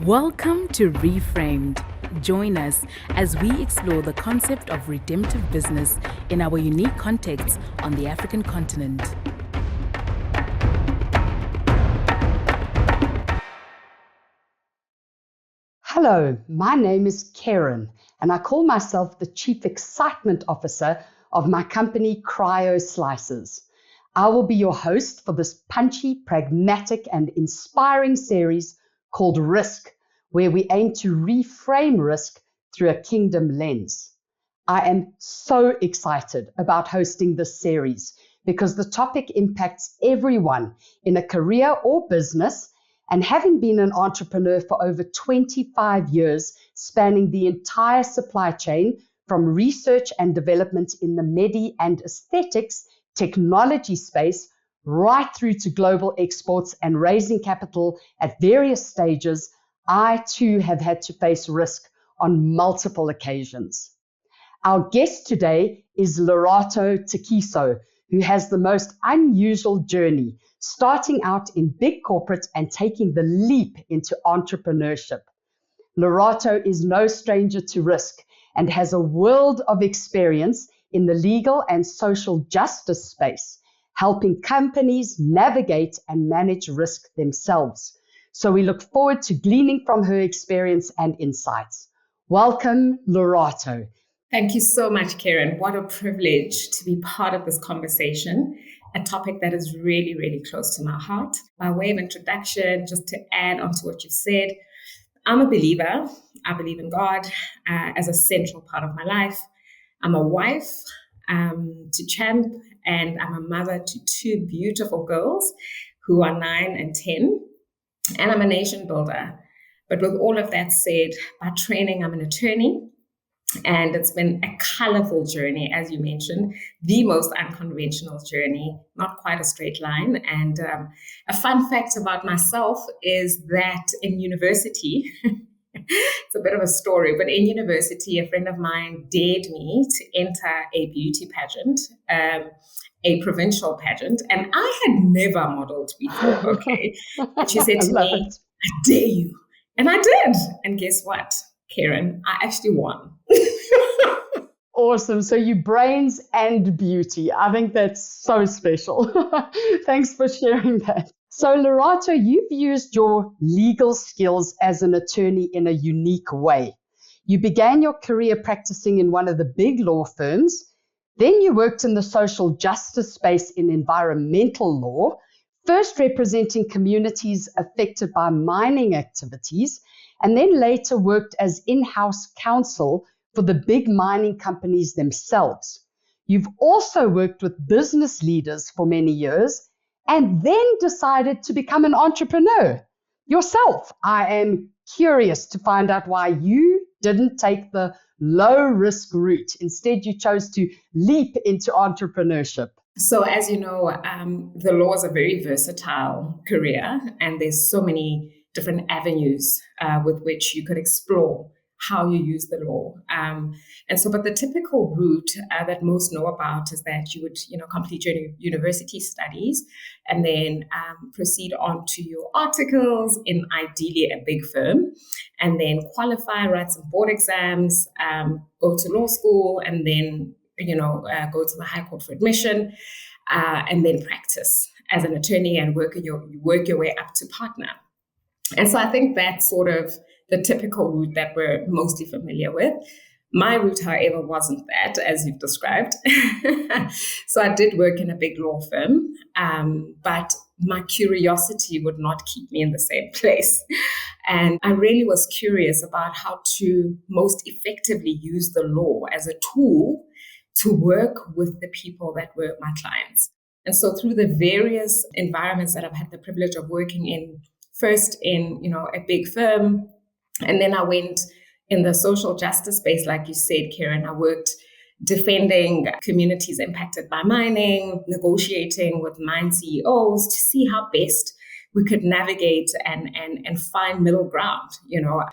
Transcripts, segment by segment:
Welcome to ReFramed. Join us as we explore the concept of redemptive business in our unique context on the African continent. Hello, my name is Kerryne, and I call myself the Chief Excitement Officer of my company, Krause Slices. I will be your host for this punchy, pragmatic, and inspiring series called Risk, where we aim to reframe risk through a kingdom lens. I am so excited about hosting this series because the topic impacts everyone in a career or business, and having been an entrepreneur for over 25 years, spanning the entire supply chain from research and development in the medi and aesthetics technology space, right through to global exports and raising capital at various stages, I too have had to face risk on multiple occasions. Our guest today is Lerato Thekiso, who has the most unusual journey, starting out in big corporate and taking the leap into entrepreneurship. Lerato is no stranger to risk and has a world of experience in the legal and social justice space, helping companies navigate and manage risk themselves. So we look forward to gleaning from her experience and insights. Welcome, Lerato. Thank you so much, Kerryne. What a privilege to be part of this conversation, a topic that is really, really close to my heart. By way of introduction, just to add on to what you've said, I'm a believer. I believe in God as a central part of my life. I'm a wife to Champ, and I'm a mother to two beautiful girls who are 9 and 10, and I'm a nation builder. But with all of that said, by training, I'm an attorney. And it's been a colorful journey, as you mentioned, the most unconventional journey, not quite a straight line. And a fun fact about myself is that in university, it's a bit of a story, but in university, a friend of mine dared me to enter a beauty pageant, a provincial pageant, and I had never modeled before, okay? But she said to me, I dare you. And I did. And guess what, Kerryne? I actually won. Awesome. So you brains and beauty. I think that's so special. Thanks for sharing that. So Lerato, you've used your legal skills as an attorney in a unique way. You began your career practicing in one of the big law firms. Then you worked in the social justice space in environmental law, first representing communities affected by mining activities, and then later worked as in-house counsel for the big mining companies themselves. You've also worked with business leaders for many years and then decided to become an entrepreneur yourself. I am curious to find out why you didn't take the low-risk route. Instead, you chose to leap into entrepreneurship. So as you know, the law is a very versatile career, and there's so many different avenues with which you could explore how you use the law. But the typical route that most know about is that you would, complete your university studies and then proceed on to your articles in ideally a big firm, and then qualify, write some board exams, go to law school, and then, go to the High Court for admission, and then practice as an attorney and work your way up to partner. And so I think that's sort of the typical route that we're mostly familiar with. My route, however, wasn't that, as you've described. So I did work in a big law firm, but my curiosity would not keep me in the same place. And I really was curious about how to most effectively use the law as a tool to work with the people that were my clients. And so through the various environments that I've had the privilege of working in, first in, a big firm, and then I went in the social justice space, like you said, Kerryne. I worked defending communities impacted by mining, negotiating with mine CEOs to see how best we could navigate and find middle ground,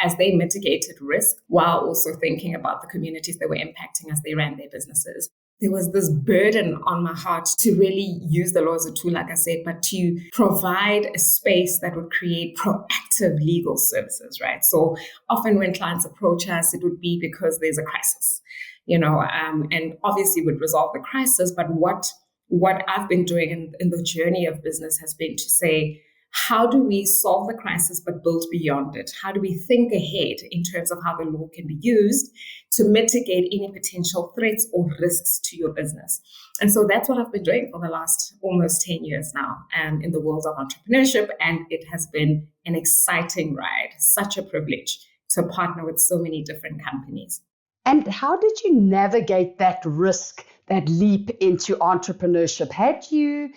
as they mitigated risk while also thinking about the communities that were impacting as they ran their businesses. there was this burden on my heart to really use the law as a tool, like I said, but to provide a space that would create proactive legal services, right? So often when clients approach us, it would be because there's a crisis, and obviously would resolve the crisis. But what I've been doing in the journey of business has been to say, how do we solve the crisis but build beyond it? How do we think ahead in terms of how the law can be used to mitigate any potential threats or risks to your business? And so that's what I've been doing for the last almost 10 years now in the world of entrepreneurship. And it has been an exciting ride, such a privilege to partner with so many different companies. And how did you navigate that risk, that leap into entrepreneurship? Had you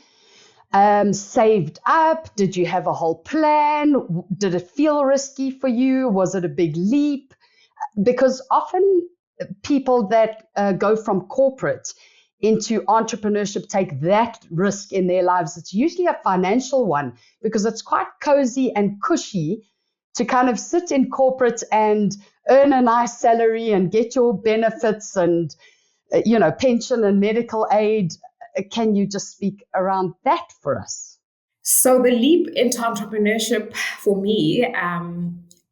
saved up? Did you have a whole plan? Did it feel risky for you? Was it a big leap? Because often people that go from corporate into entrepreneurship take that risk in their lives. It's usually a financial one because it's quite cozy and cushy to kind of sit in corporate and earn a nice salary and get your benefits and, pension and medical aid. Can you just speak around that for us? So the leap into entrepreneurship for me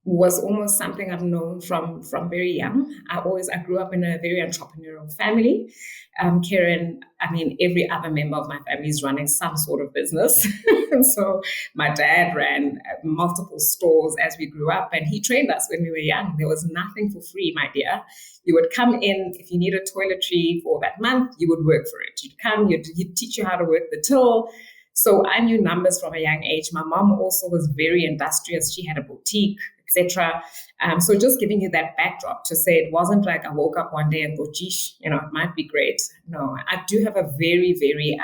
was almost something I've known from very young. I grew up in a very entrepreneurial family. Kerryne, every other member of my family is running some sort of business. And so my dad ran multiple stores as we grew up, and he trained us when we were young. There was nothing for free, my dear. You would come in, if you needed toiletry for that month, you would work for it. You'd come, he'd teach you how to work the till. So I knew numbers from a young age. My mom also was very industrious. She had a boutique, etc. So just giving you that backdrop to say it wasn't like I woke up one day and thought, geesh, it might be great. No, I do have a very, very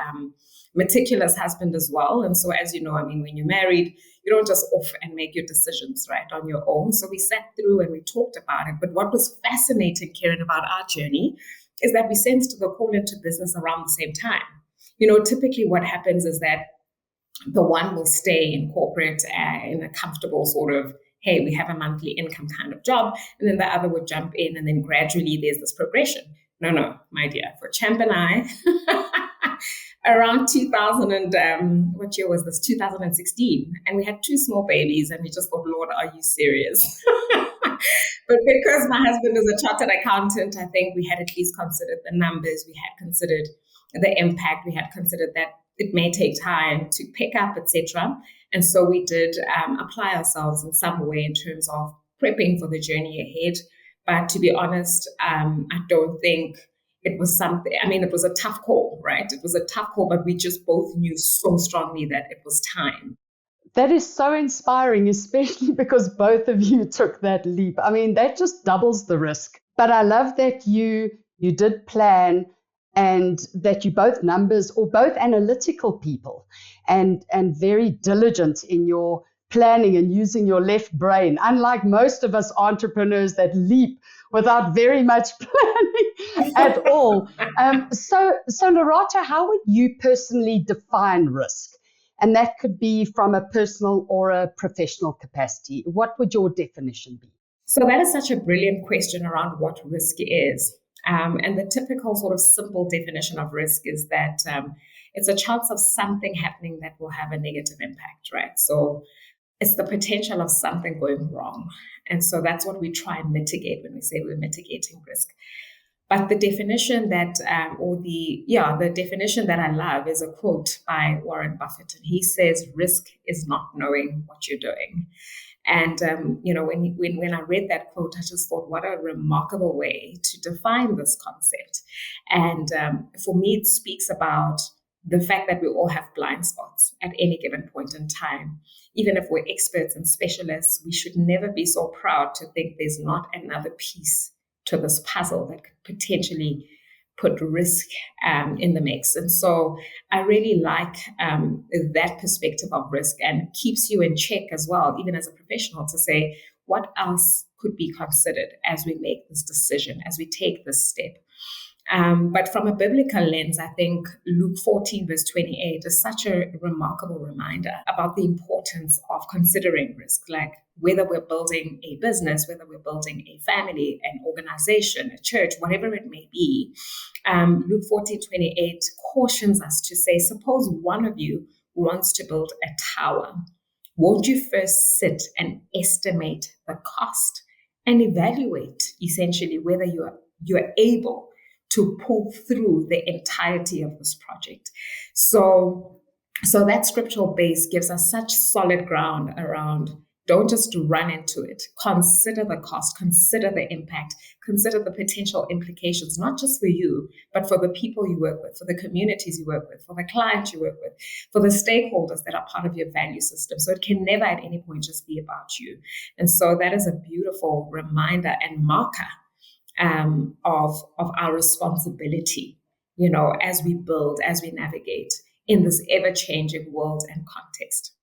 meticulous husband as well. And so as you know, when you're married, you don't just off and make your decisions right on your own. So we sat through and we talked about it. But what was fascinating, Kerryne, about our journey is that we sensed the call into business around the same time. Typically what happens is that the one will stay in corporate in a comfortable sort of, hey, we have a monthly income kind of job. And then the other would jump in, and then gradually there's this progression. No, my dear, for Champ and I, around 2000 and what year was this? 2016. And we had two small babies, and we just thought, Lord, are you serious? But because my husband is a chartered accountant, I think we had at least considered the numbers. We had considered the impact. We had considered that it may take time to pick up, etc. And so we did apply ourselves in some way in terms of prepping for the journey ahead. But to be honest, I don't think it was something, it was a tough call, right? It was a tough call, but we just both knew so strongly that it was time. That is so inspiring, especially because both of you took that leap. That just doubles the risk. But I love that you did plan, and that you both numbers or both analytical people and very diligent in your planning and using your left brain, unlike most of us entrepreneurs that leap without very much planning at all. So Lerato, how would you personally define risk? And that could be from a personal or a professional capacity. What would your definition be? So that is such a brilliant question around what risk is. And the typical sort of simple definition of risk is that it's a chance of something happening that will have a negative impact, right? So it's the potential of something going wrong. And so that's what we try and mitigate when we say we're mitigating risk. But the definition that, the definition that I love is a quote by Warren Buffett. And he says, risk is not knowing what you're doing. And, when I read that quote, I just thought, what a remarkable way to define this concept. And for me, it speaks about the fact that we all have blind spots at any given point in time. Even if we're experts and specialists, we should never be so proud to think there's not another piece to this puzzle that could potentially put risk in the mix. And so I really like that perspective of risk, and keeps you in check as well, even as a professional, to say, what else could be considered as we make this decision, as we take this step? But from a biblical lens, I think Luke 14, verse 28 is such a remarkable reminder about the importance of considering risk, like whether we're building a business, whether we're building a family, an organization, a church, whatever it may be. Luke 14:28 cautions us to say, suppose one of you wants to build a tower. Won't you first sit and estimate the cost and evaluate essentially whether you're able to pull through the entirety of this project? So that scriptural base gives us such solid ground around don't just run into it. Consider the cost, consider the impact, consider the potential implications, not just for you, but for the people you work with, for the communities you work with, for the clients you work with, for the stakeholders that are part of your value system. So it can never at any point just be about you. And so that is a beautiful reminder and marker of our responsibility, as we build, as we navigate in this ever-changing world and context.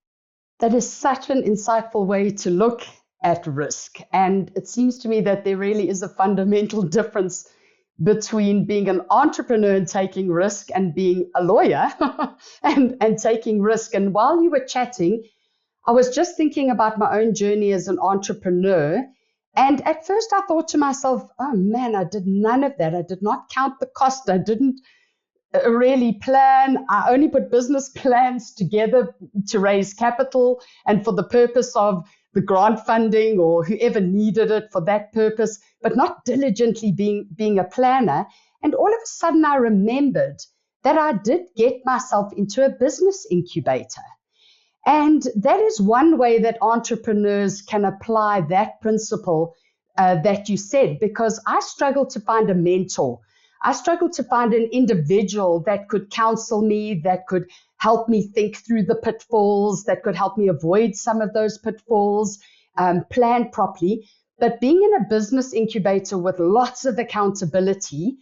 That is such an insightful way to look at risk. And it seems to me that there really is a fundamental difference between being an entrepreneur and taking risk and being a lawyer and taking risk. And while you were chatting, I was just thinking about my own journey as an entrepreneur. And at first I thought to myself, oh man, I did none of that. I did not count the cost. I didn't really plan. I only put business plans together to raise capital and for the purpose of the grant funding or whoever needed it for that purpose, but not diligently being a planner. And all of a sudden I remembered that I did get myself into a business incubator. And that is one way that entrepreneurs can apply that principle that you said, because I struggled to find a mentor. I struggled to find an individual that could counsel me, that could help me think through the pitfalls, that could help me avoid some of those pitfalls, plan properly. But being in a business incubator with lots of accountability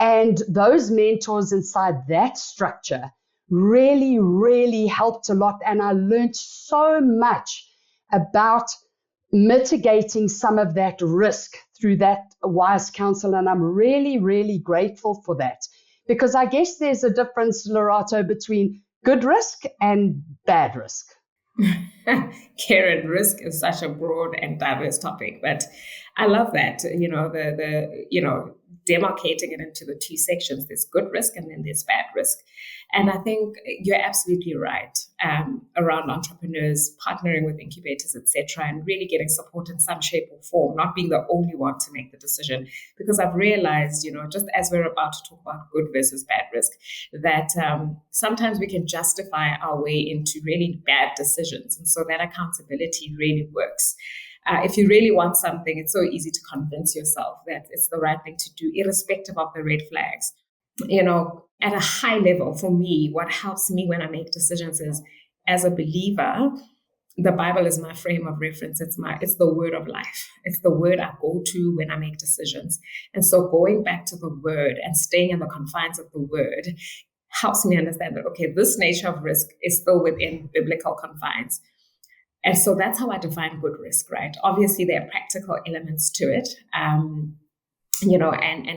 and those mentors inside that structure really, really helped a lot. And I learned so much about mitigating some of that risk through that wise counsel. And I'm really, really grateful for that, because I guess there's a difference, Lerato, between good risk and bad risk. Kerryne, risk is such a broad and diverse topic, but I love that, demarcating it into the two sections. There's good risk and then there's bad risk. And I think you're absolutely right around entrepreneurs partnering with incubators, etc., and really getting support in some shape or form, not being the only one to make the decision. Because I've realized, just as we're about to talk about good versus bad risk, that sometimes we can justify our way into really bad decisions. And so that accountability really works. If you really want something, it's so easy to convince yourself that it's the right thing to do, irrespective of the red flags. At a high level, for me, what helps me when I make decisions is, as a believer, the Bible is my frame of reference. It's the word of life. It's the word I go to when I make decisions. And so going back to the word and staying in the confines of the word helps me understand that, okay, this nature of risk is still within biblical confines. And so that's how I define good risk, right? Obviously, there are practical elements to it, and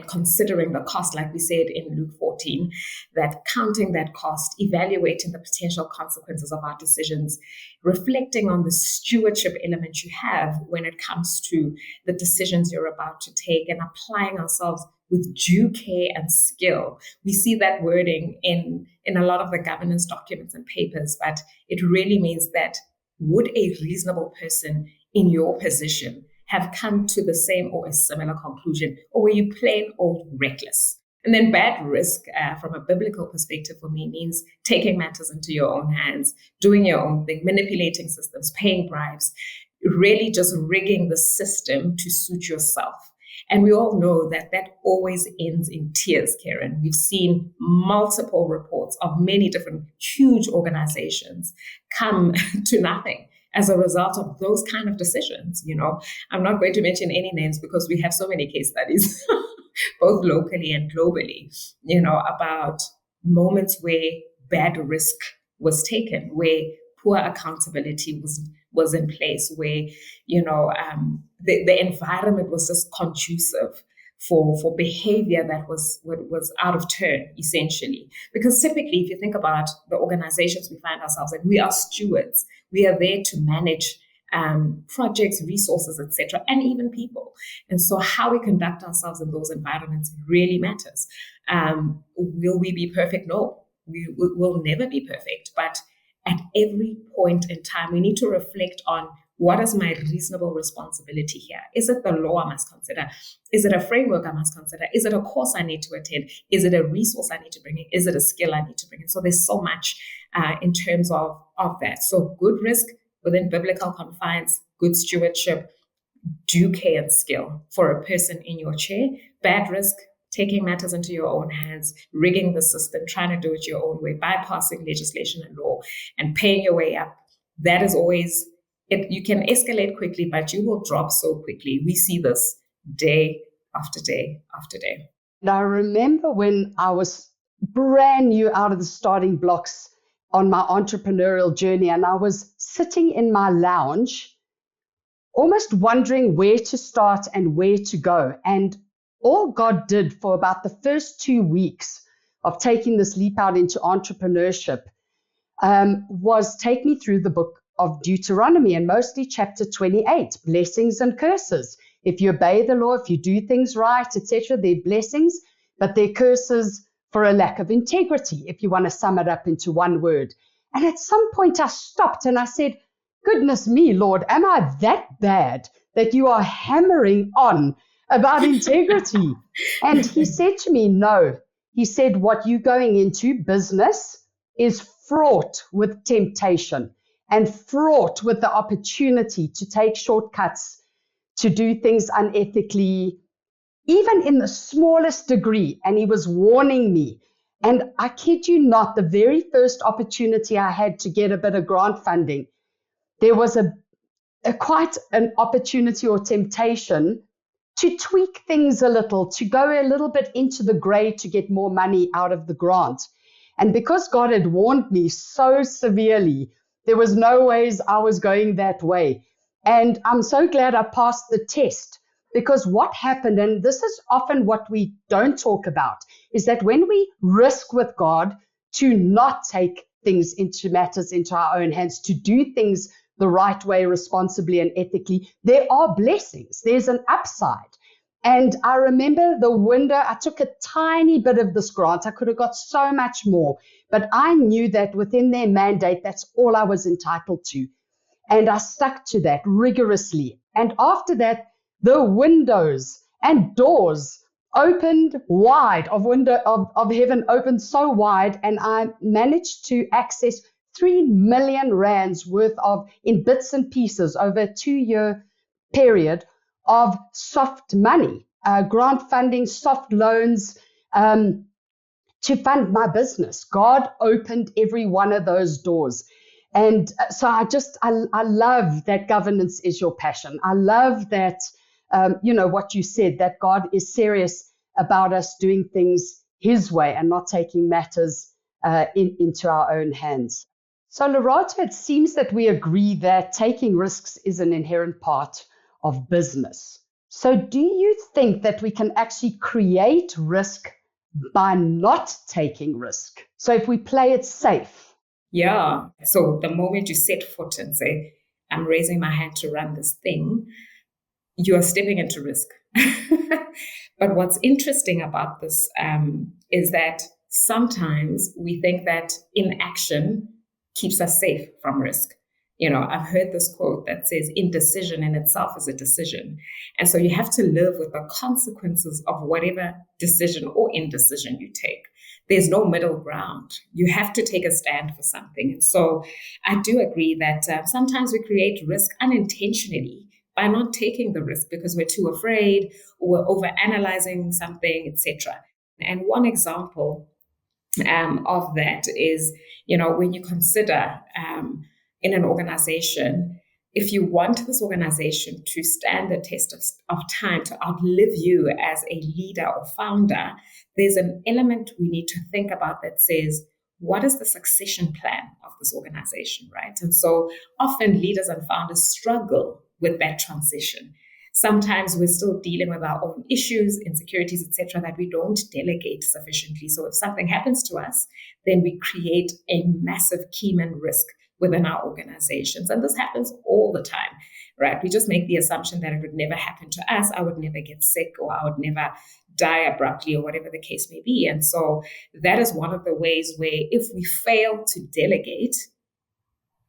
considering the cost, like we said in Luke 14, that counting that cost, evaluating the potential consequences of our decisions, reflecting on the stewardship element you have when it comes to the decisions you're about to take, and applying ourselves with due care and skill. We see that wording in a lot of the governance documents and papers, but it really means that would a reasonable person in your position have come to the same or a similar conclusion, or were you plain old reckless? And then bad risk, from a biblical perspective for me, means taking matters into your own hands, doing your own thing, manipulating systems, paying bribes, really just rigging the system to suit yourself. And we all know that always ends in tears, Kerryne. We've seen multiple reports of many different huge organizations come to nothing as a result of those kind of decisions. I'm not going to mention any names because we have so many case studies, both locally and globally, about moments where bad risk was taken, where poor accountability was in place, where the environment was just conducive for behavior that was out of turn, essentially. Because typically, if you think about the organizations we find ourselves in, we are stewards. We are there to manage projects, resources, etc., and even people. And so how we conduct ourselves in those environments really matters. Will we be perfect? No, we will never be perfect. But at every point in time, we need to reflect on, what is my reasonable responsibility here? Is it the law I must consider? Is it a framework I must consider? Is it a course I need to attend? Is it a resource I need to bring in? Is it a skill I need to bring in? So there's so much in terms of that. So good risk within biblical confines, good stewardship, due care and skill for a person in your chair. Bad risk, taking matters into your own hands, rigging the system, trying to do it your own way, bypassing legislation and law, and paying your way up. That is always it. You can escalate quickly, but you will drop so quickly. We see this day after day after day. And I remember when I was brand new out of the starting blocks on my entrepreneurial journey, and I was sitting in my lounge, almost wondering where to start and where to go. And all God did for about the first 2 weeks of taking this leap out into entrepreneurship was take me through the book of Deuteronomy, and mostly chapter 28, blessings and curses. If you obey the law, if you do things right, etc., they're blessings, but they're curses for a lack of integrity, if you want to sum it up into one word. And at some point I stopped and I said, goodness me, Lord, am I that bad that you are hammering on about integrity? And he said to me, no. He said, what you're going into, business, is fraught with temptation and fraught with the opportunity to take shortcuts, to do things unethically, even in the smallest degree. And he was warning me. And I kid you not, the very first opportunity I had to get a bit of grant funding, there was a quite an opportunity or temptation to tweak things a little, to go a little bit into the gray to get more money out of the grant. And because God had warned me so severely, there was no ways I was going that way. And I'm so glad I passed the test, because what happened, and this is often what we don't talk about, is that when we risk with God to not take things into matters into our own hands, to do things the right way, responsibly and ethically, there are blessings. There's an upside. And I remember the window, I took a tiny bit of this grant. I could have got so much more, but I knew that within their mandate, that's all I was entitled to. And I stuck to that rigorously. And after that, the windows and doors opened wide, of heaven opened so wide, and I managed to access 3 million rands worth of, in bits and pieces over a 2-year period, of soft money, grant funding, soft loans, to fund my business. God opened every one of those doors. And so I love that governance is your passion. I love that, what you said, that God is serious about us doing things his way and not taking matters into our own hands. So, Lerato, it seems that we agree that taking risks is an inherent part of business. So do you think that we can actually create risk by not taking risk? So if we play it safe? Yeah. So the moment you set foot and say, I'm raising my hand to run this thing, you are stepping into risk. But what's interesting about this is that sometimes we think that inaction keeps us safe from risk. I've heard this quote that says, indecision in itself is a decision. And so you have to live with the consequences of whatever decision or indecision you take. There's no middle ground. You have to take a stand for something. And so I do agree that sometimes we create risk unintentionally by not taking the risk because we're too afraid or we're overanalyzing something, etc. And one example of that is, when you consider in an organization, if you want this organization to stand the test of time, to outlive you as a leader or founder, there's an element we need to think about that says, what is the succession plan of this organization, right? And so often leaders and founders struggle with that transition. Sometimes we're still dealing with our own issues, insecurities, etc., that we don't delegate sufficiently. So if something happens to us, then we create a massive keyman risk within our organizations. And this happens all the time, right? We just make the assumption that it would never happen to us. I would never get sick, or I would never die abruptly, or whatever the case may be. And so that is one of the ways where if we fail to delegate,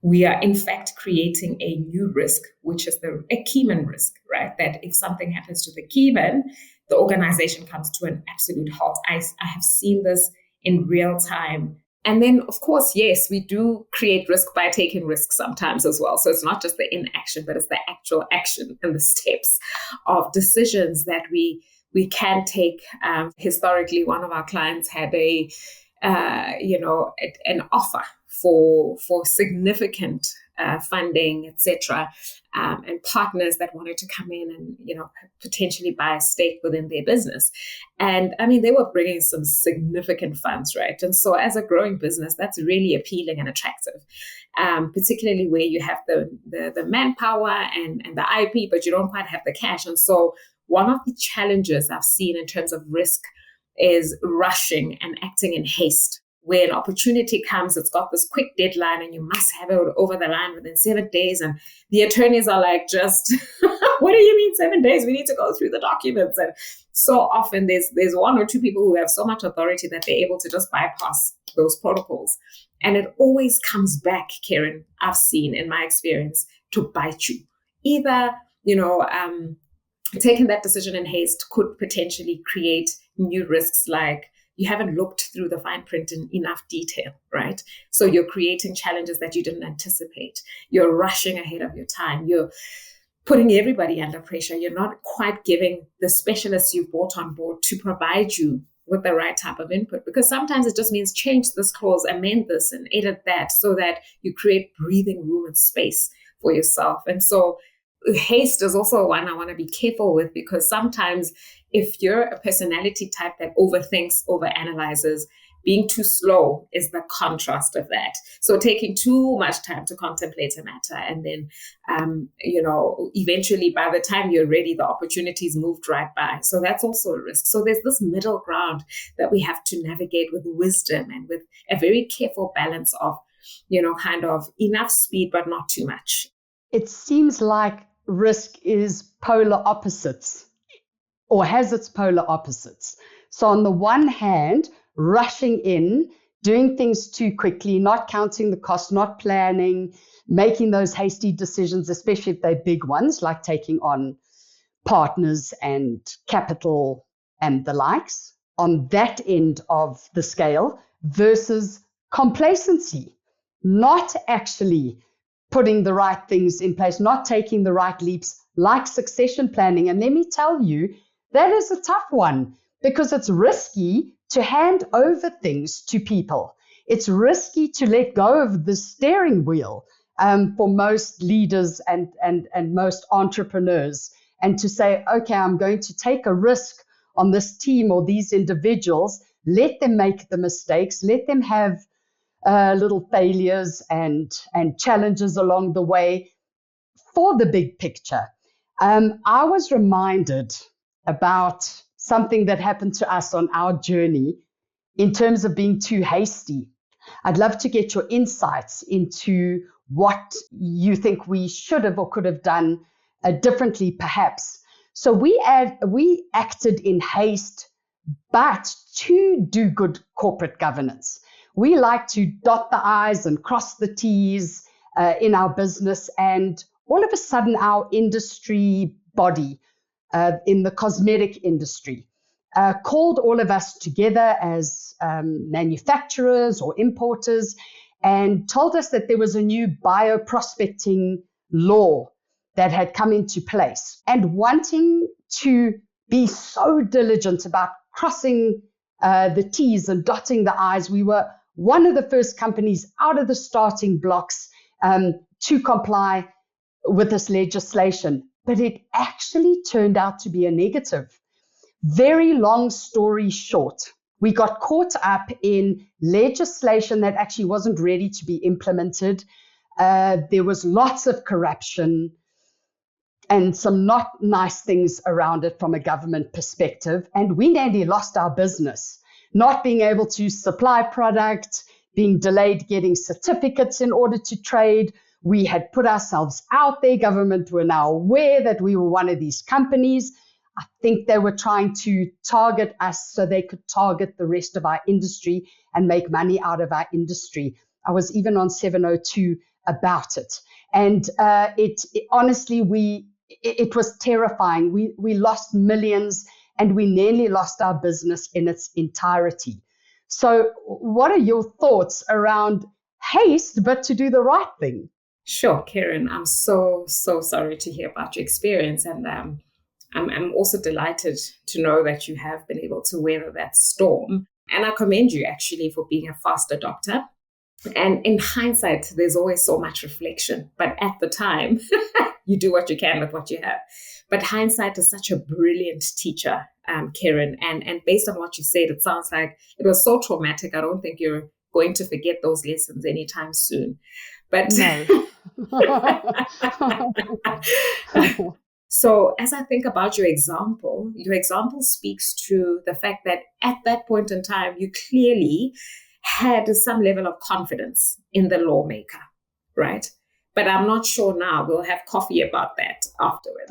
we are in fact creating a new risk, which is a keyman risk, right? That if something happens to the keyman, the organization comes to an absolute halt. I have seen this in real time. And then, of course, yes, we do create risk by taking risks sometimes as well. So it's not just the inaction, but it's the actual action and the steps of decisions that we can take. Historically, one of our clients had an offer for significant funding, etc., and partners that wanted to come in and potentially buy a stake within their business. And I mean, they were bringing some significant funds, right? And so, as a growing business, that's really appealing and attractive, particularly where you have the manpower and the IP, but you don't quite have the cash. And so, one of the challenges I've seen in terms of risk is rushing and acting in haste. When opportunity comes, it's got this quick deadline and you must have it over the line within 7 days. And the attorneys are like, just, what do you mean 7 days? We need to go through the documents. And so often there's one or two people who have so much authority that they're able to just bypass those protocols. And it always comes back, Kerryne, I've seen in my experience, to bite you. Either, taking that decision in haste could potentially create new risks, like you haven't looked through the fine print in enough detail, right? So you're creating challenges that you didn't anticipate. You're rushing ahead of your time. You're putting everybody under pressure. You're not quite giving the specialists you've brought on board to provide you with the right type of input, because sometimes it just means change this clause, amend this, and edit that, so that you create breathing room and space for yourself. And so haste is also one I want to be careful with, because sometimes if you're a personality type that overthinks, overanalyzes, being too slow is the contrast of that. So taking too much time to contemplate a matter, and then, eventually by the time you're ready, the opportunities moved right by. So that's also a risk. So there's this middle ground that we have to navigate with wisdom and with a very careful balance of, kind of enough speed, but not too much. It seems like risk is polar opposites, or has its polar opposites. So on the one hand, rushing in, doing things too quickly, not counting the cost, not planning, making those hasty decisions, especially if they're big ones, like taking on partners and capital and the likes, on that end of the scale, versus complacency, not actually putting the right things in place, not taking the right leaps, like succession planning. And let me tell you, that is a tough one, because it's risky to hand over things to people. It's risky to let go of the steering wheel for most leaders and most entrepreneurs, and to say, okay, I'm going to take a risk on this team or these individuals, let them make the mistakes, let them have little failures and challenges along the way for the big picture. I was reminded about something that happened to us on our journey in terms of being too hasty. I'd love to get your insights into what you think we should have or could have done differently, perhaps. So we acted in haste, but to do good corporate governance. We like to dot the I's and cross the T's in our business. And all of a sudden, our industry body in the cosmetic industry called all of us together as manufacturers or importers and told us that there was a new bioprospecting law that had come into place. And wanting to be so diligent about crossing the T's and dotting the I's, we were one of the first companies out of the starting blocks to comply with this legislation. But it actually turned out to be a negative. Very long story short, we got caught up in legislation that actually wasn't ready to be implemented. There was lots of corruption. and some not nice things around it from a government perspective. And we nearly lost our business, not being able to supply product, being delayed getting certificates in order to trade. We had put ourselves out there. Government were now aware that we were one of these companies. I think they were trying to target us so they could target the rest of our industry and make money out of our industry. I was even on 702 about it. And honestly, it was terrifying. We lost millions and we nearly lost our business in its entirety. So what are your thoughts around haste, but to do the right thing? Sure, Kerryne, I'm so sorry to hear about your experience. And I'm also delighted to know that you have been able to weather that storm. And I commend you actually for being a fast adopter. And in hindsight, there's always so much reflection. But at the time, you do what you can with what you have. But hindsight is such a brilliant teacher, Kerryne. And based on what you said, it sounds like it was so traumatic. I don't think you're going to forget those lessons anytime soon. But no. So as I think about your example speaks to the fact that at that point in time, you clearly had some level of confidence in the lawmaker, right? But I'm not sure now. We'll have coffee about that afterwards.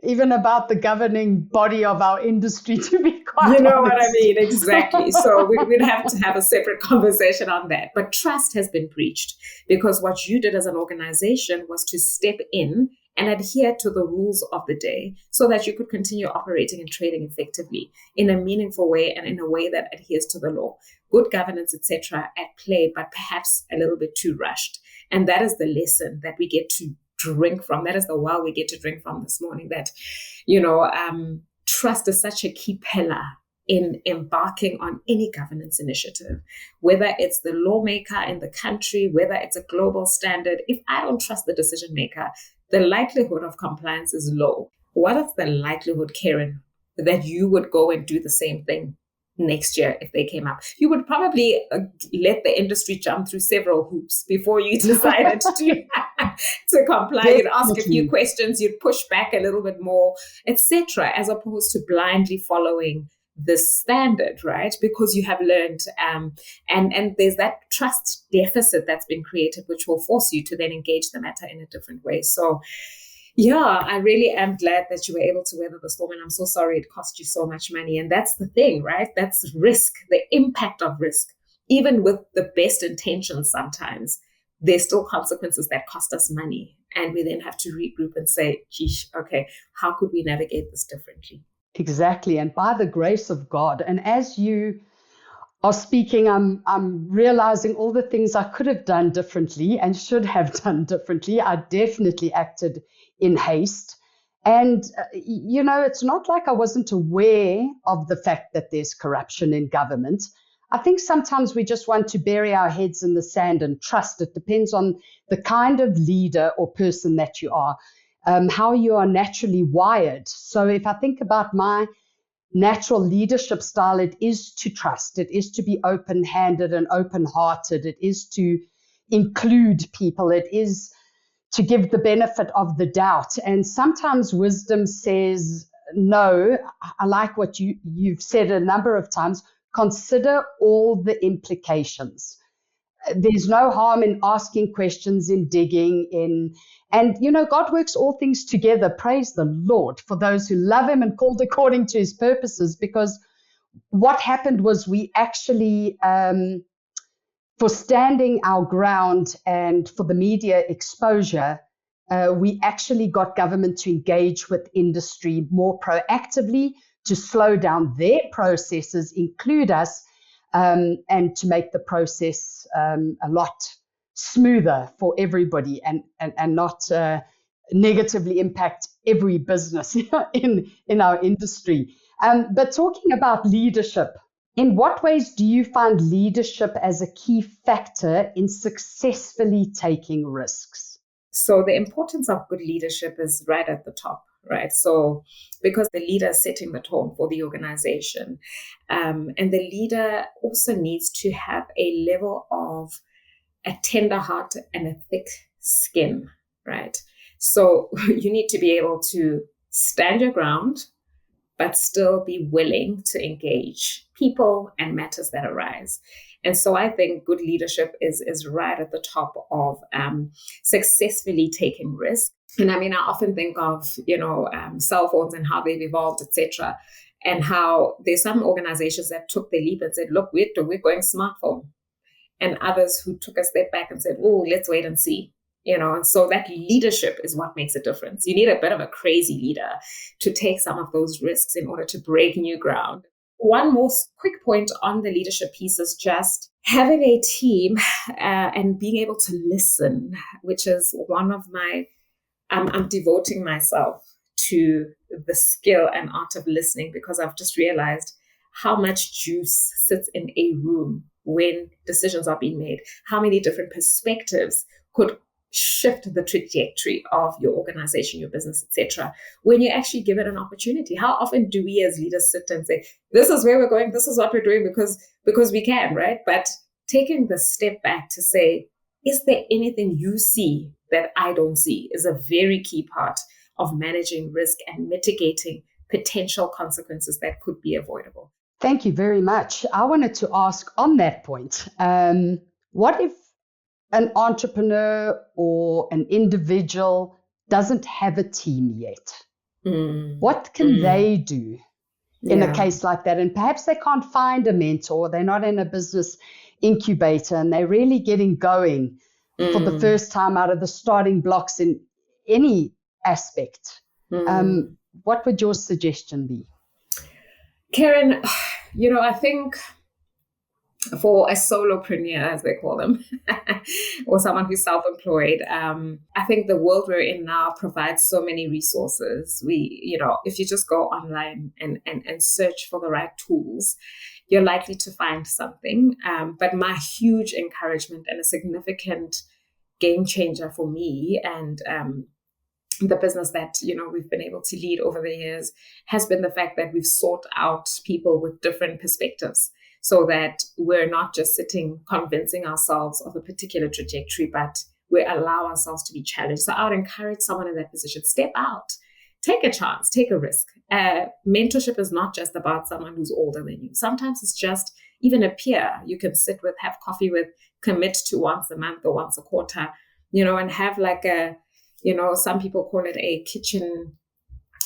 Even about the governing body of our industry, to be quite You know honest. what I mean? Exactly. So we'd have to have a separate conversation on that. But trust has been breached because what you did as an organization was to step in and adhere to the rules of the day so that you could continue operating and trading effectively in a meaningful way and in a way that adheres to the law. Good governance, etc., at play, but perhaps a little bit too rushed. And that is the lesson that we get to drink from. That is the well we get to drink from this morning, that, trust is such a key pillar in embarking on any governance initiative, whether it's the lawmaker in the country, whether it's a global standard. If I don't trust the decision maker, the likelihood of compliance is low. What is the likelihood, Kerryne, that you would go and do the same thing next year if they came up? You would probably let the industry jump through several hoops before you decided to comply. You'd ask a few questions, you'd push back a little bit more, etc., as opposed to blindly following the standard, right? Because you have learned, and there's that trust deficit that's been created, which will force you to then engage the matter in a different way. So yeah, I really am glad that you were able to weather the storm, and I'm so sorry it cost you so much money. And that's the thing, right? That's risk, the impact of risk. Even with the best intentions, sometimes there's still consequences that cost us money. And we then have to regroup and say, geez, okay, how could we navigate this differently? Exactly. And by the grace of God, and as you are speaking, I'm realizing all the things I could have done differently and should have done differently. I definitely acted in haste. And, it's not like I wasn't aware of the fact that there's corruption in government. I think sometimes we just want to bury our heads in the sand and trust. It depends on the kind of leader or person that you are, how you are naturally wired. So if I think about my natural leadership style, it is to trust. It is to be open-handed and open-hearted. It is to include people. It is to give the benefit of the doubt. And sometimes wisdom says, no, I like what you've said a number of times, consider all the implications. There's no harm in asking questions, in digging, and God works all things together. Praise the Lord for those who love him and called according to his purposes, because what happened was we actually, for standing our ground and for the media exposure, we actually got government to engage with industry more proactively, to slow down their processes, include us, and to make the process a lot smoother for everybody and not negatively impact every business in our industry. But talking about leadership, in what ways do you find leadership as a key factor in successfully taking risks? So the importance of good leadership is right at the top, right? So because the leader is setting the tone for the organization, and the leader also needs to have a level of a tender heart and a thick skin, right? So you need to be able to stand your ground, but still be willing to engage people and matters that arise. And so I think good leadership is right at the top of successfully taking risks. And I mean, I often think of, cell phones and how they've evolved, etc., and how there's some organizations that took the leap and said, look, we're going smartphone. And others who took a step back and said, oh, let's wait and see. And so that leadership is what makes a difference. You need a bit of a crazy leader to take some of those risks in order to break new ground. One more quick point on the leadership piece is just having a team and being able to listen, which is one of my, I'm devoting myself to the skill and art of listening, because I've just realized how much juice sits in a room when decisions are being made, how many different perspectives could shift the trajectory of your organization, your business, etc., when you actually give it an opportunity. How often do we as leaders sit and say, this is where we're going, this is what we're doing because we can, right? But taking the step back to say, is there anything you see that I don't see, is a very key part of managing risk and mitigating potential consequences that could be avoidable. Thank you very much. I wanted to ask on that point, what if an entrepreneur or an individual doesn't have a team yet? What can they do in a case like that? And perhaps they can't find a mentor, they're not in a business incubator, and they're really getting going for the first time out of the starting blocks in any aspect. What would your suggestion be? Kerryne, I think for a solopreneur, as they call them, or someone who's self-employed, I think the world we're in now provides so many resources. If you just go online and search for the right tools, you're likely to find something. But my huge encouragement and a significant game changer for me and the business that we've been able to lead over the years has been the fact that we've sought out people with different perspectives, so that we're not just sitting convincing ourselves of a particular trajectory, but we allow ourselves to be challenged. So I would encourage someone in that position, step out, take a chance, take a risk. Mentorship is not just about someone who's older than you. Sometimes it's just even a peer you can sit with, have coffee with, commit to once a month or once a quarter, and have like a, some people call it a kitchen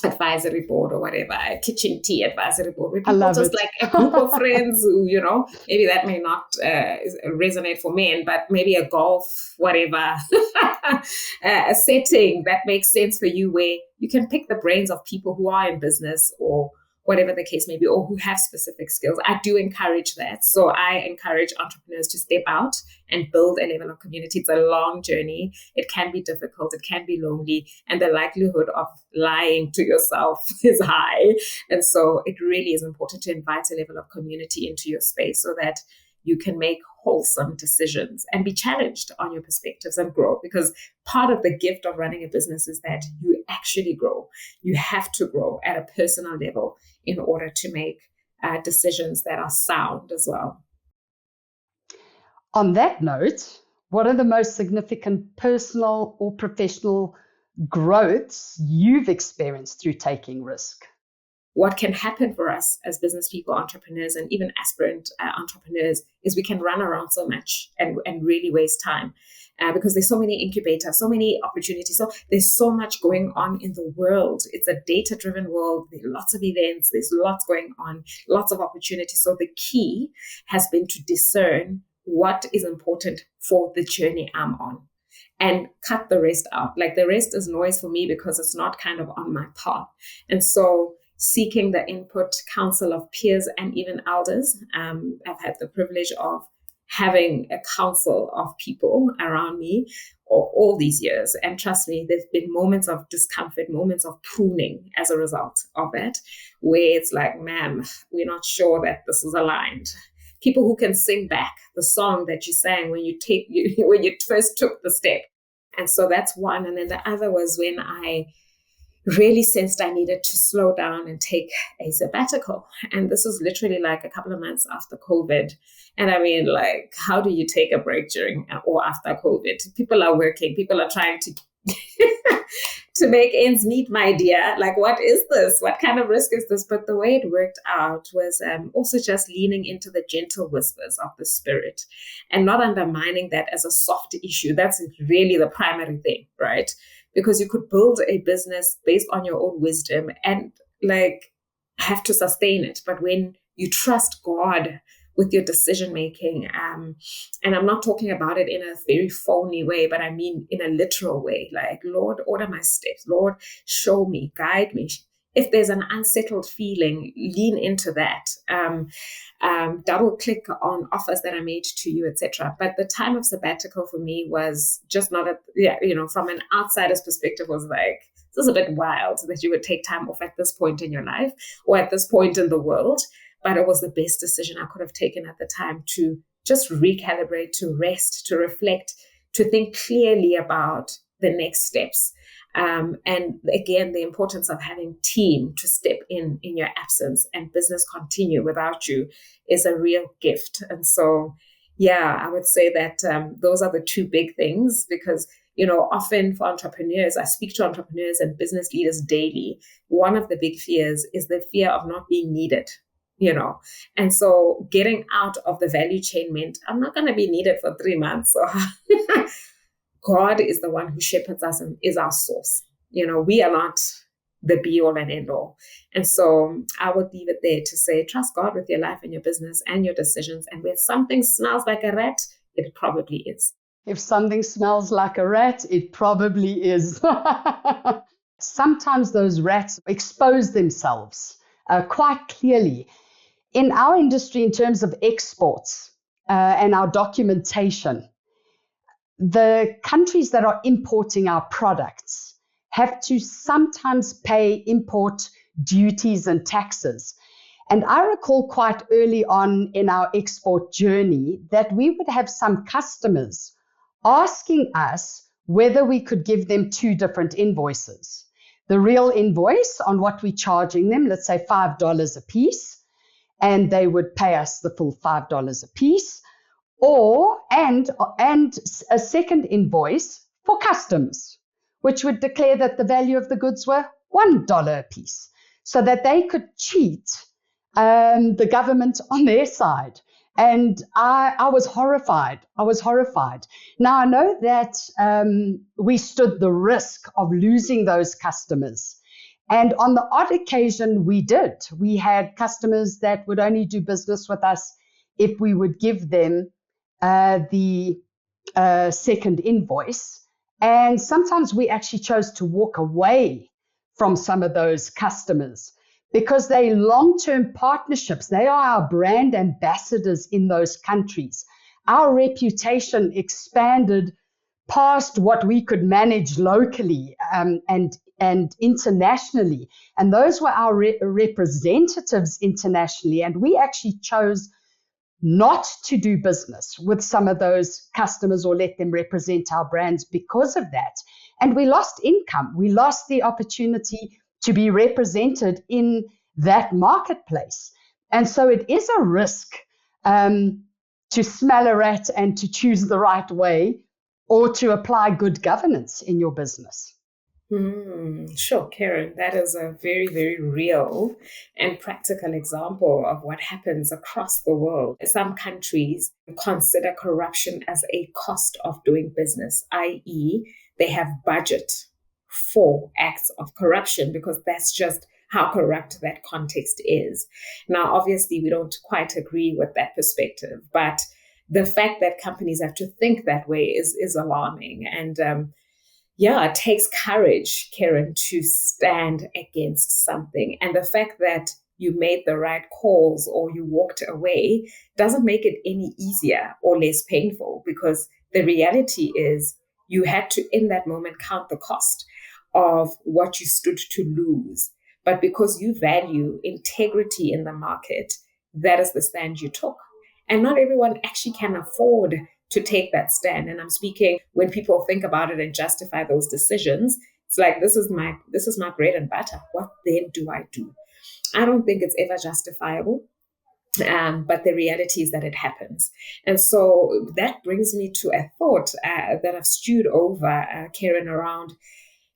advisory board or whatever, a kitchen tea advisory board, where people just like a group of friends who, maybe that may not resonate for men, but maybe a golf, whatever, a setting that makes sense for you, where you can pick the brains of people who are in business or whatever the case may be, or who have specific skills. I do encourage that. So I encourage entrepreneurs to step out and build a level of community. It's a long journey. It can be difficult. It can be lonely. And the likelihood of lying to yourself is high. And so it really is important to invite a level of community into your space so that you can make wholesome decisions and be challenged on your perspectives and grow. Because part of the gift of running a business is that you actually grow. You have to grow at a personal level in order to make decisions that are sound as well. On that note, what are the most significant personal or professional growths you've experienced through taking risk? What can happen for us as business people, entrepreneurs, and even aspirant entrepreneurs is we can run around so much and really waste time because there's so many incubators, so many opportunities. So there's so much going on in the world. It's a data-driven world. There are lots of events. There's lots going on, lots of opportunities. So the key has been to discern what is important for the journey I'm on and cut the rest out. Like the rest is noise for me because it's not kind of on my path. And so seeking the input, counsel of peers and even elders. I've had the privilege of having a council of people around me all these years. And trust me, there's been moments of discomfort, moments of pruning as a result of that, where it's like, ma'am, we're not sure that this is aligned. People who can sing back the song that you sang when you first took the step. And so that's one. And then the other was when I really sensed I needed to slow down and take a sabbatical. And this was literally like a couple of months after COVID. And I mean, like, how do you take a break during or after COVID? People are working, people are trying to to make ends meet, my dear. Like, what is this? What kind of risk is this? But the way it worked out was also just leaning into the gentle whispers of the spirit and not undermining that as a soft issue. That's really the primary thing, right? Because you could build a business based on your own wisdom and like have to sustain it. But when you trust God with your decision making, and I'm not talking about it in a very phony way, but I mean in a literal way, like, Lord, order my steps. Lord, show me, guide me. If there's an unsettled feeling, lean into that. Double click on offers that are made to you, etc. But the time of sabbatical for me was just not from an outsider's perspective, was like, this is a bit wild that you would take time off at this point in your life or at this point in the world. But it was the best decision I could have taken at the time to just recalibrate, to rest, to reflect, to think clearly about the next steps. And again, the importance of having team to step in your absence and business continue without you is a real gift. And so, yeah, I would say that those are the two big things, because often for entrepreneurs, I speak to entrepreneurs and business leaders daily. One of the big fears is the fear of not being needed. And so getting out of the value chain meant I'm not going to be needed for 3 months. So God is the one who shepherds us and is our source. We are not the be all and end all. And so I would leave it there to say, trust God with your life and your business and your decisions. And where something smells like a rat, it probably is. If something smells like a rat, it probably is. Sometimes those rats expose themselves quite clearly. In our industry, in terms of exports and our documentation, the countries that are importing our products have to sometimes pay import duties and taxes. And I recall quite early on in our export journey that we would have some customers asking us whether we could give them 2 different invoices. The real invoice on what we're charging them, let's say $5 a piece, and they would pay us the full $5 a piece, and a second invoice for customs, which would declare that the value of the goods were $1 a piece, so that they could cheat the government on their side. And I was horrified. Now, I know that we stood the risk of losing those customers. And on the odd occasion, we did. We had customers that would only do business with us if we would give them the second invoice. And sometimes we actually chose to walk away from some of those customers because they're long-term partnerships. They are our brand ambassadors in those countries. Our reputation expanded past what we could manage locally and internationally. And those were our representatives internationally. And we actually chose not to do business with some of those customers or let them represent our brands because of that. And we lost income. We lost the opportunity to be represented in that marketplace. And so it is a risk to smell a rat and to choose the right way, or to apply good governance in your business. Sure, Kerryne, that is a very, very real and practical example of what happens across the world. Some countries consider corruption as a cost of doing business, i.e., they have budget for acts of corruption because that's just how corrupt that context is. Now, obviously, we don't quite agree with that perspective, but the fact that companies have to think that way is alarming. And it takes courage, Kerryne, to stand against something. And the fact that you made the right calls or you walked away doesn't make it any easier or less painful, because the reality is you had to, in that moment, count the cost of what you stood to lose. But because you value integrity in the market, that is the stand you took. And not everyone actually can afford to take that stand. And I'm speaking when people think about it and justify those decisions. It's like, this is my bread and butter. What then do I do? I don't think it's ever justifiable. But the reality is that it happens. And so that brings me to a thought that I've stewed over, Kerryne, around,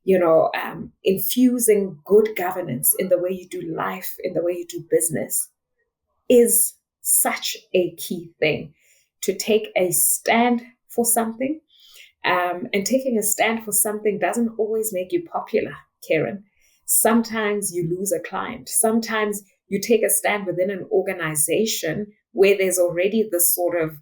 infusing good governance in the way you do life, in the way you do business, is such a key thing. To take a stand for something, and taking a stand for something doesn't always make you popular, Kerryne. Sometimes you lose a client. Sometimes you take a stand within an organization where there's already this sort of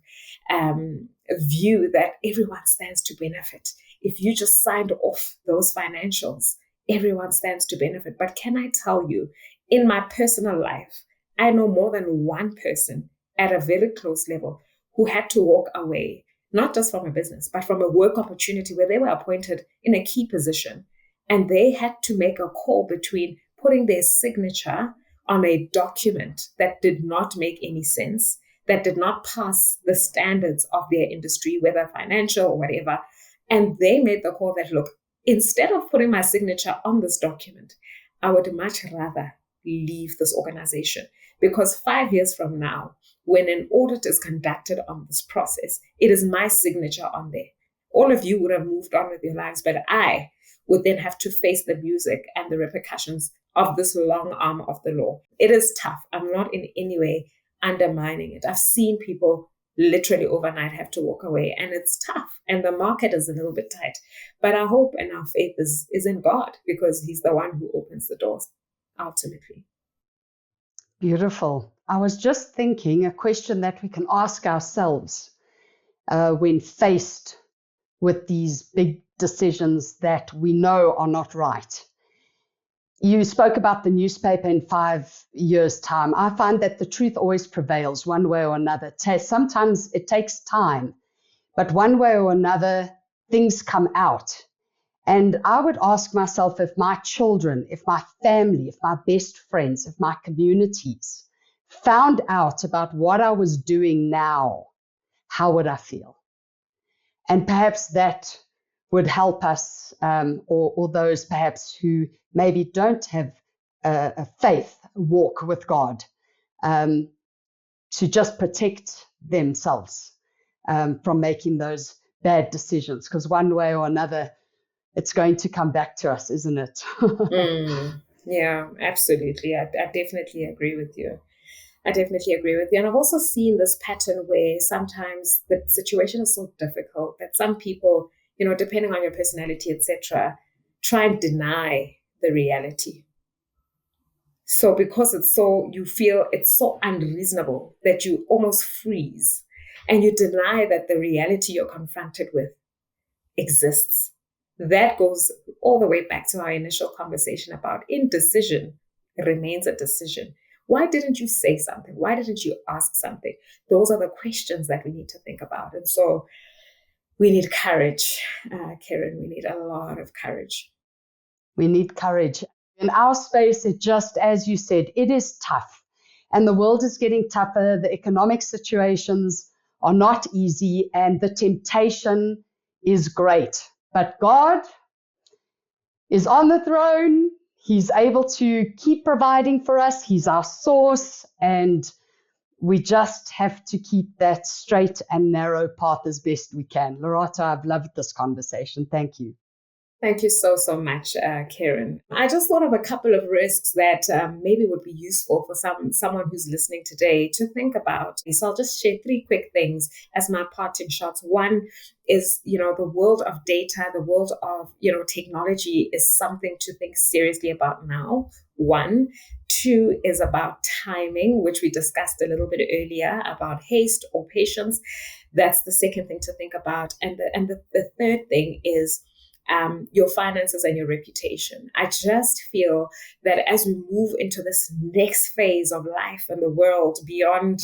view that everyone stands to benefit. If you just signed off those financials, everyone stands to benefit. But can I tell you, in my personal life, I know more than one person at a very close level who had to walk away, not just from a business, but from a work opportunity where they were appointed in a key position. And they had to make a call between putting their signature on a document that did not make any sense, that did not pass the standards of their industry, whether financial or whatever. And they made the call that, look, instead of putting my signature on this document, I would much rather leave this organization. Because 5 years from now, when an audit is conducted on this process, it is my signature on there. All of you would have moved on with your lives, but I would then have to face the music and the repercussions of this long arm of the law. It is tough. I'm not in any way undermining it. I've seen people literally overnight have to walk away, and it's tough. And the market is a little bit tight. But our hope and our faith is in God, because He's the one who opens the doors ultimately. Beautiful. I was just thinking a question that we can ask ourselves when faced with these big decisions that we know are not right. You spoke about the newspaper in 5 years' time. I find that the truth always prevails one way or another. Sometimes it takes time, but one way or another, things come out. And I would ask myself, if my children, if my family, if my best friends, if my communities found out about what I was doing now, how would I feel? And perhaps that would help us, or those perhaps who maybe don't have a faith walk with God, to just protect themselves from making those bad decisions. Because one way or another, it's going to come back to us, isn't it? Yeah, absolutely. I definitely agree with you. And I've also seen this pattern where sometimes the situation is so difficult that some people, depending on your personality, etc., try and deny the reality. So because you feel it's so unreasonable that you almost freeze and you deny that the reality you're confronted with exists. That goes all the way back to our initial conversation about indecision remains a decision. Why didn't you say something? Why didn't you ask something? Those are the questions that we need to think about. And so we need courage, Kerryne. We need a lot of courage. We need courage. In our space, it just, as you said, it is tough. And the world is getting tougher. The economic situations are not easy, and the temptation is great. But God is on the throne. He's able to keep providing for us. He's our source, and we just have to keep that straight and narrow path as best we can. Lerato, I've loved this conversation. Thank you. Thank you so much, Kerryne. I just thought of a couple of risks that maybe would be useful for someone who's listening today to think about. So I'll just share 3 quick things as my parting shots. One is, the world of data, the world of, technology is something to think seriously about now. 1. 2 is about timing, which we discussed a little bit earlier, about haste or patience. That's the second thing to think about. And the third thing is your finances and your reputation. I just feel that as we move into this next phase of life and the world beyond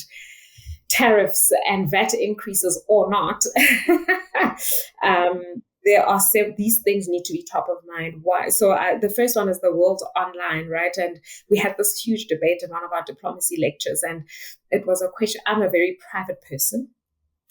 tariffs and VAT increases or not, these things need to be top of mind. Why? So the first one is the world online, right? And we had this huge debate in one of our diplomacy lectures, and it was a question. I'm a very private person.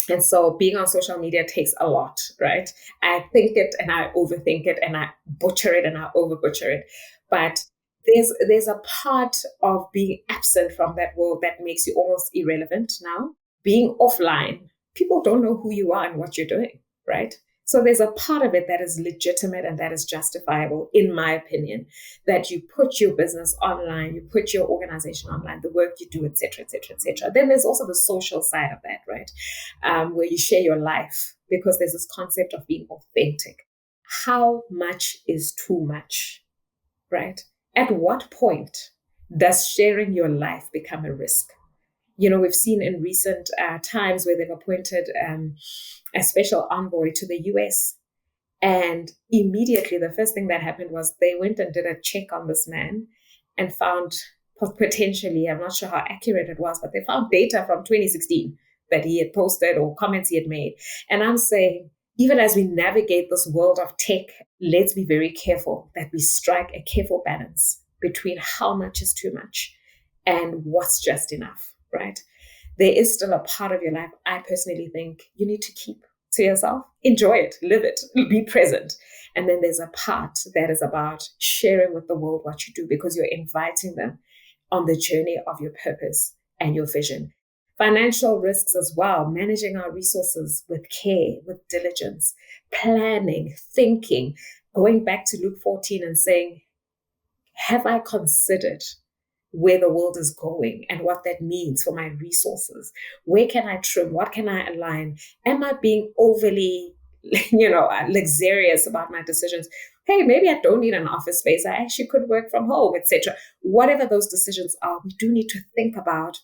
And so being on social media takes a lot, right? I think it and I overthink it and I butcher it and I over butcher it. But there's a part of being absent from that world that makes you almost irrelevant now. Being offline, people don't know who you are and what you're doing, right? So there's a part of it that is legitimate and that is justifiable, in my opinion, that you put your business online, you put your organization online, the work you do, et cetera, et cetera, et cetera. Then there's also the social side of that, right? Where you share your life, because there's this concept of being authentic. How much is too much, right? At what point does sharing your life become a risk? We've seen in recent times where they've appointed a special envoy to the US. And immediately, the first thing that happened was they went and did a check on this man and found potentially, I'm not sure how accurate it was, but they found data from 2016 that he had posted or comments he had made. And I'm saying, even as we navigate this world of tech, let's be very careful that we strike a careful balance between how much is too much and what's just enough. Right? There is still a part of your life I personally think you need to keep to yourself. Enjoy it, live it, be present. And then there's a part that is about sharing with the world what you do, because you're inviting them on the journey of your purpose and your vision. Financial risks as well, managing our resources with care, with diligence, planning, thinking, going back to Luke 14 and saying, have I considered where the world is going and what that means for my resources? Where can I trim? What can I align? Am I being overly, luxurious about my decisions? Hey, maybe I don't need an office space. I actually could work from home, etc. Whatever those decisions are, we do need to think about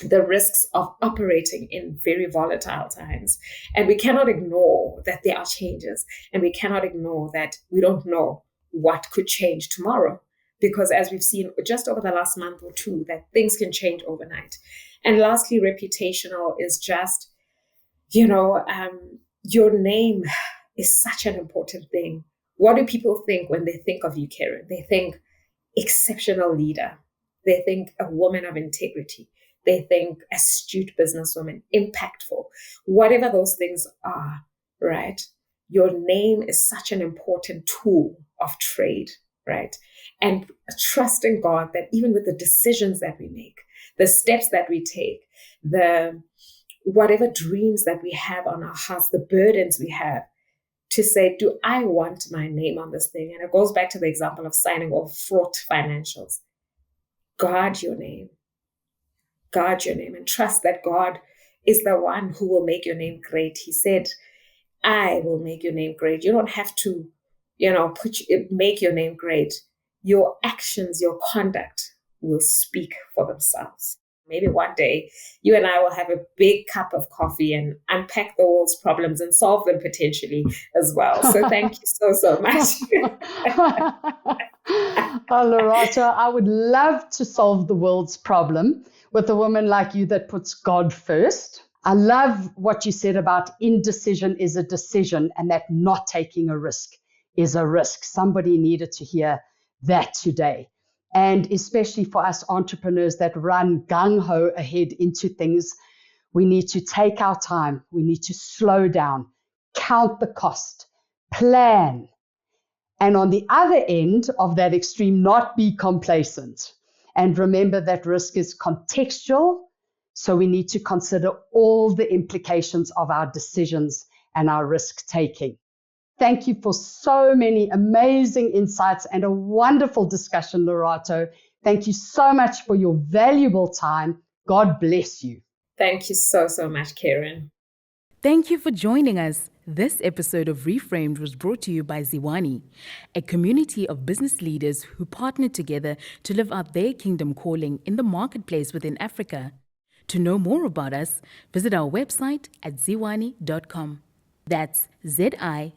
the risks of operating in very volatile times. And we cannot ignore that there are changes, and we cannot ignore that we don't know what could change tomorrow. Because as we've seen just over the last month or two, that things can change overnight. And lastly, reputational is just, your name is such an important thing. What do people think when they think of you, Kerryne? They think exceptional leader. They think a woman of integrity. They think astute businesswoman, impactful, whatever those things are, right? Your name is such an important tool of trade, right? And trusting God that even with the decisions that we make, the steps that we take, the whatever dreams that we have on our hearts, the burdens we have, to say, do I want my name on this thing? And it goes back to the example of signing off fraught financials. Guard your name. Guard your name and trust that God is the one who will make your name great. He said, I will make your name great. You don't have to, make your name great. Your actions, your conduct will speak for themselves. Maybe one day you and I will have a big cup of coffee and unpack the world's problems and solve them potentially as well. So thank you so much. Oh, Lerato, I would love to solve the world's problem with a woman like you that puts God first. I love what you said about indecision is a decision, and that not taking a risk is a risk. Somebody needed to hear that today. And especially for us entrepreneurs that run gung-ho ahead into things, we need to take our time. We need to slow down, count the cost, plan. And on the other end of that extreme, not be complacent. And remember that risk is contextual. So we need to consider all the implications of our decisions and our risk taking. Thank you for so many amazing insights and a wonderful discussion, Lerato. Thank you so much for your valuable time. God bless you. Thank you so much, Kerryne. Thank you for joining us. This episode of ReFramed was brought to you by Ziwani, a community of business leaders who partner together to live out their kingdom calling in the marketplace within Africa. To know more about us, visit our website at ziwani.com. That's ZIWANI.com.